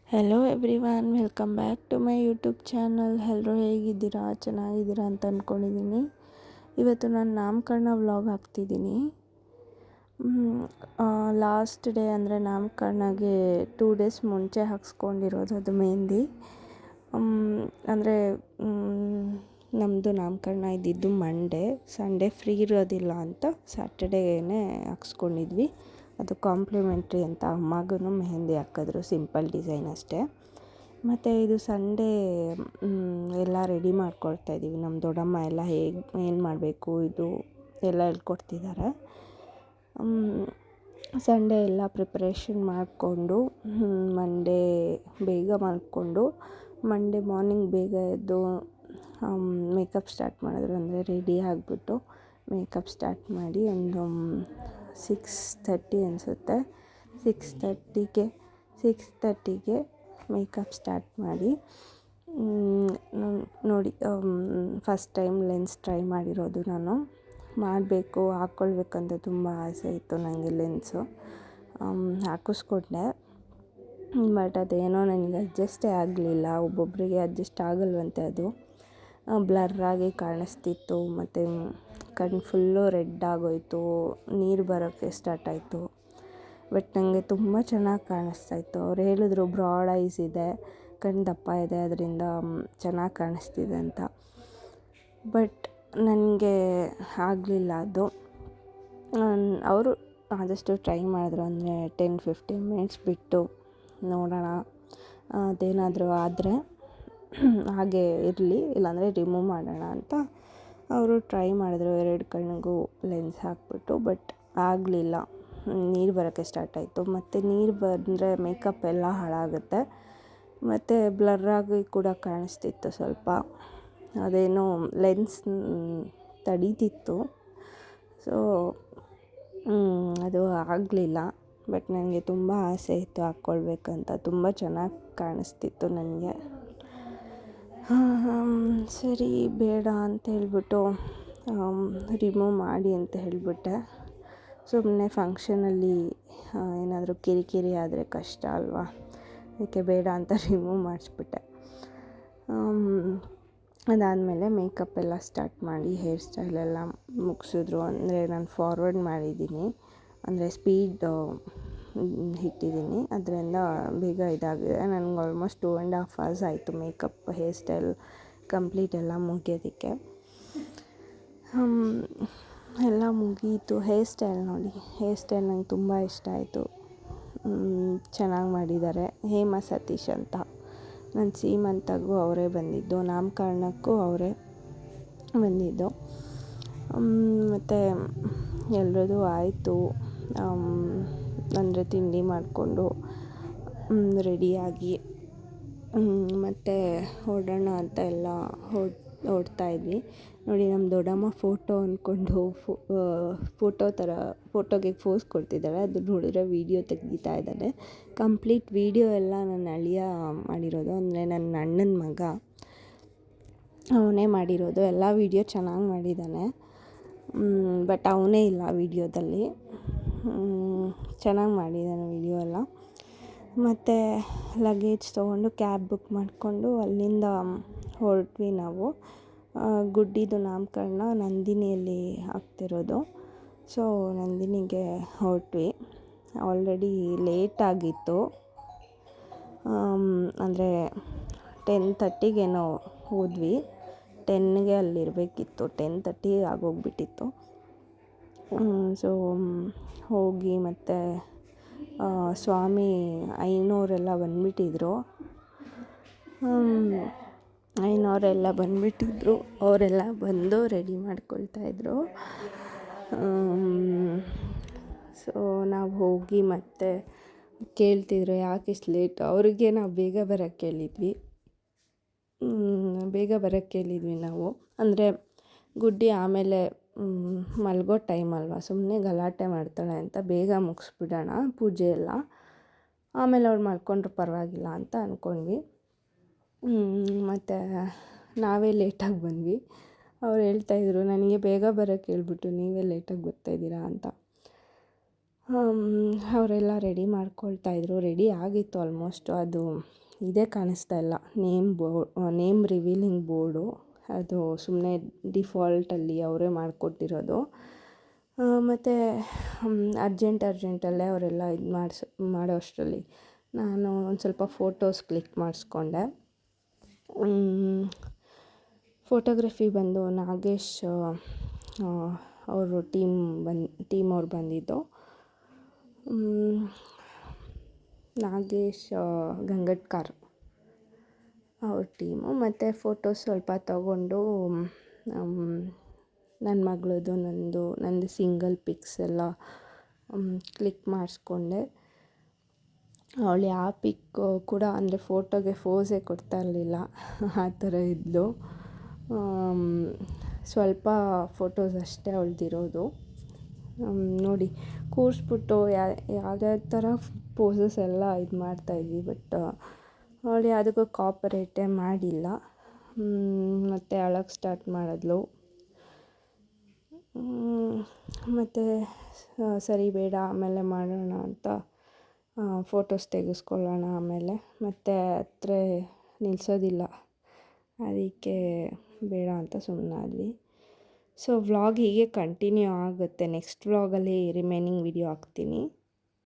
Hello everyone, welcome back to my YouTube channel. ಎಲ್ಲರೂ ಹೇಗಿದ್ದೀರಾ? ಚೆನ್ನಾಗಿದ್ದೀರಾ ಅಂತ ಅಂದ್ಕೊಂಡಿದ್ದೀನಿ. ಇವತ್ತು ನಾನು ನಾಮಕರಣ ವ್ಲಾಗ್ ಹಾಕ್ತಿದ್ದೀನಿ. ಲಾಸ್ಟ್ ಡೇ ಅಂದರೆ ನಾಮಕರಣಗೆ 2 ಡೇಸ್ ಮುಂಚೆ ಹಾಕ್ಸ್ಕೊಂಡಿರೋದು ಅದು ಮೆಹಂದಿ. ಅಂದರೆ ನಮ್ಮದು ನಾಮಕರಣ ಇದ್ದಿದ್ದು ಮಂಡೇ, ಸಂಡೇ ಫ್ರೀ ಇರೋದಿಲ್ಲ ಅಂತ ಸ್ಯಾಟರ್ಡೇನೇ ಹಾಕ್ಸ್ಕೊಂಡಿದ್ವಿ. ಅದು ಕಾಂಪ್ಲಿಮೆಂಟ್ರಿ ಅಂತ ಅಮ್ಮಗೂ ಮೆಹಂದಿ ಹಾಕಿದ್ರು, ಸಿಂಪಲ್ ಡಿಸೈನ್ ಅಷ್ಟೇ. ಮತ್ತು ಇದು ಸಂಡೇ ಎಲ್ಲ ರೆಡಿ ಮಾಡ್ಕೊಳ್ತಾಯಿದ್ದೀವಿ. ನಮ್ಮ ದೊಡ್ಡಮ್ಮ ಎಲ್ಲ ಏನು ಮಾಡಬೇಕು ಇದು ಎಲ್ಲ ಹೇಳ್ಕೊಡ್ತಿದ್ದಾರೆ. ಸಂಡೇ ಎಲ್ಲ ಪ್ರಿಪ್ರೇಷನ್ ಮಾಡಿಕೊಂಡು ಮಂಡೇ ಬೇಗ ಮಾಡಿಕೊಂಡು ಮಂಡೇ ಮಾರ್ನಿಂಗ್ ಬೇಗ ಎದ್ದು ಮೇಕಪ್ ಸ್ಟಾರ್ಟ್ ಮಾಡಿದ್ರು. ಅಂದರೆ ರೆಡಿ ಆಗಿಬಿಟ್ಟು ಮೇಕಪ್ ಸ್ಟಾರ್ಟ್ ಮಾಡಿ ಒಂದು 6:30 ಅನಿಸುತ್ತೆ, 6:30ಗೆ ಮೇಕಪ್ ಸ್ಟಾರ್ಟ್ ಮಾಡಿ ನೋಡಿ, ಫಸ್ಟ್ ಟೈಮ್ ಲೆನ್ಸ್ ಟ್ರೈ ಮಾಡಿರೋದು ನಾನು. ಮಾಡಬೇಕು, ಹಾಕ್ಕೊಳ್ಬೇಕಂತ ತುಂಬ ಆಸೆ ಇತ್ತು ನನಗೆ ಲೆನ್ಸು. ಹಾಕಿಸ್ಕೊಂಡೆ, ಬಟ್ ಅದೇನೋ ನನಗೆ ಅಡ್ಜಸ್ಟೇ ಆಗಲಿಲ್ಲ. ಒಬ್ಬೊಬ್ಬರಿಗೆ ಅಡ್ಜಸ್ಟ್ ಆಗಲ್ವಂತೆ, ಅದು ಬ್ಲರ್ರಾಗಿ ಕಾಣಿಸ್ತಿತ್ತು. ಮತ್ತು ಕಣ್ಣು ಫುಲ್ಲು ರೆಡ್ ಆಗೋಯಿತು, ನೀರು ಬರೋಕ್ಕೆ ಸ್ಟಾರ್ಟ್ ಆಯಿತು. ಬಟ್ ನನಗೆ ತುಂಬ ಚೆನ್ನಾಗಿ ಕಾಣಿಸ್ತಾಯಿತ್ತು. ಅವ್ರು ಹೇಳಿದ್ರು ಬ್ರಾಡ್ ಐಸ್ ಇದೆ, ಕಣ್ಣು ದಪ್ಪ ಇದೆ, ಅದರಿಂದ ಚೆನ್ನಾಗಿ ಕಾಣಿಸ್ತಿದೆ ಅಂತ. ಬಟ್ ನನಗೆ ಆಗಲಿಲ್ಲ ಅದು. ಅವರು ಆದಷ್ಟು ಟ್ರೈ ಮಾಡಿದ್ರು, ಅಂದರೆ 10-15 ಮಿನಿಟ್ಸ್ ಬಿಟ್ಟು ನೋಡೋಣ, ಅದೇನಾದರೂ ಆದರೆ ಹಾಗೆ ಇರಲಿ, ಇಲ್ಲಾಂದರೆ ರಿಮೂವ್ ಮಾಡೋಣ ಅಂತ ಅವರು ಟ್ರೈ ಮಾಡಿದ್ರು 2 ಕಣ್ಣಿಗೂ ಲೆನ್ಸ್ ಹಾಕ್ಬಿಟ್ಟು. ಬಟ್ ಆಗಲಿಲ್ಲ, ನೀರು ಬರೋಕ್ಕೆ ಸ್ಟಾರ್ಟ್ ಆಯಿತು. ಮತ್ತು ನೀರು ಬಂದರೆ ಮೇಕಪ್ ಎಲ್ಲ ಹಾಳಾಗುತ್ತೆ, ಮತ್ತು ಬ್ಲರ್ರಾಗಿ ಕೂಡ ಕಾಣಿಸ್ತಿತ್ತು ಸ್ವಲ್ಪ. ಅದೇನೋ ಲೆನ್ಸ್ ತಡೀತಿತ್ತು, ಸೊ ಅದು ಆಗಲಿಲ್ಲ. ಬಟ್ ನನಗೆ ತುಂಬ ಆಸೆ ಇತ್ತು ಹಾಕ್ಕೊಳ್ಬೇಕಂತ, ತುಂಬ ಚೆನ್ನಾಗಿ ಕಾಣಿಸ್ತಿತ್ತು ನನಗೆ. ಸರಿ ಬೇಡ ಅಂತ ಹೇಳ್ಬಿಟ್ಟು ರಿಮೂವ್ ಮಾಡಿ ಅಂತ ಹೇಳಿಬಿಟ್ಟೆ. ಸುಮ್ಮನೆ ಫಂಕ್ಷನಲ್ಲಿ ಏನಾದರೂ ಕಿರಿಕಿರಿ ಆದರೆ ಕಷ್ಟ ಅಲ್ವಾ, ಅದಕ್ಕೆ ಬೇಡ ಅಂತ ರಿಮೂವ್ ಮಾಡಿಸ್ಬಿಟ್ಟೆ. ಅದಾದಮೇಲೆ ಮೇಕಪ್ ಎಲ್ಲ ಸ್ಟಾರ್ಟ್ ಮಾಡಿ ಹೇರ್ ಸ್ಟೈಲೆಲ್ಲ ಮುಗಿಸಿದ್ರು. ಅಂದರೆ ನಾನು ಫಾರ್ವರ್ಡ್ ಮಾಡಿದ್ದೀನಿ, ಅಂದರೆ ಸ್ಪೀಡ್ ಇಟ್ಟಿದ್ದೀನಿ, ಅದರಿಂದ ಬೇಗ ಇದಾಗಿದೆ. ನನಗೆ ಆಲ್ಮೋಸ್ಟ್ 2.5 hours ಆಯಿತು ಮೇಕಪ್, ಹೇರ್ ಸ್ಟೈಲ್ ಕಂಪ್ಲೀಟ್ ಎಲ್ಲ ಮುಗಿಯೋದಕ್ಕೆ. ಎಲ್ಲ ಮುಗೀತು. ಹೇರ್ ಸ್ಟೈಲ್ ನೋಡಿ, ಹೇರ್ ಸ್ಟೈಲ್ ನಂಗೆ ತುಂಬ ಇಷ್ಟ ಆಯಿತು, ಚೆನ್ನಾಗಿ ಮಾಡಿದ್ದಾರೆ. ಹೇಮಾ ಸತೀಶ್ ಅಂತ. ನನ್ನ ಸೀಮಂತಗೂ ಅವರೇ ಬಂದಿದ್ದು, ನಾಮಕರಣಕ್ಕೂ ಅವರೇ ಬಂದಿದ್ದು. ಮತ್ತು ಎಲ್ಲರದು ಆಯಿತು. ಅಂದರೆ ತಿಂಡಿ ಮಾಡಿಕೊಂಡು ರೆಡಿಯಾಗಿ ಮತ್ತು ಹೊರಡೋಣ ಅಂತ ಎಲ್ಲ ಹೊರಡ್ತಾಯಿದ್ವಿ. ನೋಡಿ, ನಮ್ಮ ದೊಡ್ಡಮ್ಮ ಫೋಟೋ ಅಂದ್ಕೊಂಡು ಫೋಟೋಗೆ ಪೋಸ್ ಕೊಡ್ತಿದ್ದಾಳೆ. ಅದು ನೋಡಿದ್ರೆ ವೀಡಿಯೋ ತೆಗಿತಾ ಇದ್ದಾನೆ. ಕಂಪ್ಲೀಟ್ ವೀಡಿಯೋ ಎಲ್ಲ ನನ್ನ ಅಳಿಯ ಮಾಡಿರೋದು, ಅಂದರೆ ನನ್ನ ಅಣ್ಣನ ಮಗ, ಅವನೇ ಮಾಡಿರೋದು. ಎಲ್ಲ ವೀಡಿಯೋ ಚೆನ್ನಾಗಿ ಮಾಡಿದ್ದಾನೆ, ಬಟ್ ಅವನೇ ಇಲ್ಲ ವೀಡಿಯೋದಲ್ಲಿ. ಚೆನ್ನಾಗಿ ಮಾಡಿದ್ದಾನೆ ವೀಡಿಯೋ ಎಲ್ಲ. ಮತ್ತು ಲಗೇಜ್ ತೊಗೊಂಡು ಕ್ಯಾಬ್ ಬುಕ್ ಮಾಡಿಕೊಂಡು ಅಲ್ಲಿಂದ ಹೊರಟ್ವಿ ನಾವು. ಗುಡ್ಡಿದು ನಾಮಕರಣ ನಂದಿನಿಯಲ್ಲಿ ಆಗ್ತಿರೋದು, ಸೊ ನಂದಿನಿಗೆ ಹೊರಟ್ವಿ. ಆಲ್ರೆಡಿ ಲೇಟಾಗಿತ್ತು, ಅಂದರೆ 10:30ಗೇನೋ ಹೋದ್ವಿ. 10ಗೆ ಅಲ್ಲಿರಬೇಕಿತ್ತು, 10:30 ಆಗೋಗ್ಬಿಟ್ಟಿತ್ತು. ಸೊ ಹೋಗಿ ಮತ್ತು ಸ್ವಾಮಿ ಐನೋರೆಲ್ಲ ಬಂದುಬಿಟ್ಟಿದ್ರು. ಐನೋರೆಲ್ಲ ಬಂದುಬಿಟ್ಟಿದ್ರು, ಅವರೆಲ್ಲ ಬಂದು ರೆಡಿ ಮಾಡ್ಕೊಳ್ತಾಯಿದ್ರು. ಸೊ ನಾವು ಹೋಗಿ ಮತ್ತೆ ಕೇಳ್ತಿದ್ರು ಯಾಕೆ ಇಷ್ಟು ಲೇಟ್. ಅವ್ರಿಗೆ ನಾವು ಬೇಗ ಬರೋಕ್ಕೆ ಹೇಳಿದ್ವಿ ನಾವು. ಅಂದರೆ ಗುಡ್ಡಿ ಆಮೇಲೆ ಮಲಗೋ ಟೈಮ್ ಅಲ್ವಾ, ಸುಮ್ಮನೆ ಗಲಾಟೆ ಮಾಡ್ತಾಳೆ ಅಂತ ಬೇಗ ಮುಗಿಸ್ಬಿಡೋಣ ಪೂಜೆ ಎಲ್ಲ, ಆಮೇಲೆ ಅವ್ಳು ಮಲ್ಕೊಂಡ್ರೆ ಪರವಾಗಿಲ್ಲ ಅಂತ ಅಂದ್ಕೊಂಡ್ವಿ. ಮತ್ತು ನಾವೇ ಲೇಟಾಗಿ ಬಂದ್ವಿ. ಅವ್ರು ಹೇಳ್ತಾಯಿದ್ರು ನನಗೆ ಬೇಗ ಬರೋಕ್ಕೆ ಹೇಳ್ಬಿಟ್ಟು ನೀವೇ ಲೇಟಾಗಿ ಬರ್ತಾಯಿದ್ದೀರಾ ಅಂತ. ಅವರೆಲ್ಲ ರೆಡಿ ಮಾಡ್ಕೊಳ್ತಾಯಿದ್ರು. ರೆಡಿ ಆಗಿತ್ತು ಆಲ್ಮೋಸ್ಟು. ಅದು ಇದೇ ಕಾಣಿಸ್ತಾ ಇಲ್ಲ, ನೇಮ್ ರಿವೀಲಿಂಗ್ ಬೋರ್ಡು. ಅದು ಸುಮ್ಮನೆ ಡಿಫಾಲ್ಟಲ್ಲಿ ಅವರೇ ಮಾಡಿಕೊಟ್ಟಿರೋದು. ಮತ್ತು ಅರ್ಜೆಂಟಲ್ಲೇ ಅವರೆಲ್ಲ ಇದು ಮಾಡೋ ಅಷ್ಟರಲ್ಲಿ ನಾನು ಒಂದು ಸ್ವಲ್ಪ ಫೋಟೋಸ್ ಕ್ಲಿಕ್ ಮಾಡಿಸ್ಕೊಂಡೆ. ಫೋಟೋಗ್ರಫಿ ಬಂದು ನಾಗೇಶ್ ಅವರು ಟೀಮ್ ಅವ್ರು ಬಂದಿದ್ದು. ನಾಗೇಶ್ ಗಂಗಟ್ಕಾರ್ ಅವ್ರ ಟೀಮು. ಮತ್ತು ಫೋಟೋಸ್ ಸ್ವಲ್ಪ ತಗೊಂಡು ನನ್ನ ಮಗಳದು ನಂದು ಸಿಂಗಲ್ ಪಿಕ್ಸ್ ಎಲ್ಲ ಕ್ಲಿಕ್ ಮಾಡಿಸ್ಕೊಂಡೆ. ಅವಳು ಯಾವ ಪಿಕ್ ಕೂಡ ಅಂದರೆ ಫೋಟೋಗೆ ಫೋಸೇ ಕೊಡ್ತಾ ಇರಲಿಲ್ಲ, ಆ ಥರ ಇದ್ಲು. ಸ್ವಲ್ಪ ಫೋಟೋಸ್ ಅಷ್ಟೇ ಅವಳದಿರೋದು. ನೋಡಿ ಕೂರಿಸ್ಬಿಟ್ಟು ಯಾವ್ಯಾವ ಥರ ಪೋಸಸ್ ಎಲ್ಲ ಇದು ಮಾಡ್ತಾಯಿದ್ವಿ. ಬಟ್ ಅವಳು ಯಾವುದಕ್ಕೂ ಕೋಪರೇಟೇ ಮಾಡಿಲ್ಲ. ಮತ್ತು ಅಳಕ್ಕೆ ಸ್ಟಾರ್ಟ್ ಮಾಡಿದ್ಲು. ಮತ್ತು ಸರಿ ಬೇಡ ಆಮೇಲೆ ಮಾಡೋಣ ಅಂತ ಫೋಟೋಸ್ ತೆಗೆಸ್ಕೊಳ್ಳೋಣ ಆಮೇಲೆ, ಮತ್ತು ಹತ್ರ ನಿಲ್ಲಿಸೋದಿಲ್ಲ, ಅದಕ್ಕೆ ಬೇಡ ಅಂತ ಸುಮ್ಮನಾದ್ವಿ. ಸೊ ವ್ಲಾಗ್ ಹೀಗೆ ಕಂಟಿನ್ಯೂ ಆಗುತ್ತೆ. ನೆಕ್ಸ್ಟ್ ವ್ಲಾಗಲ್ಲಿ ರಿಮೈನಿಂಗ್ ವಿಡಿಯೋ ಹಾಕ್ತೀನಿ.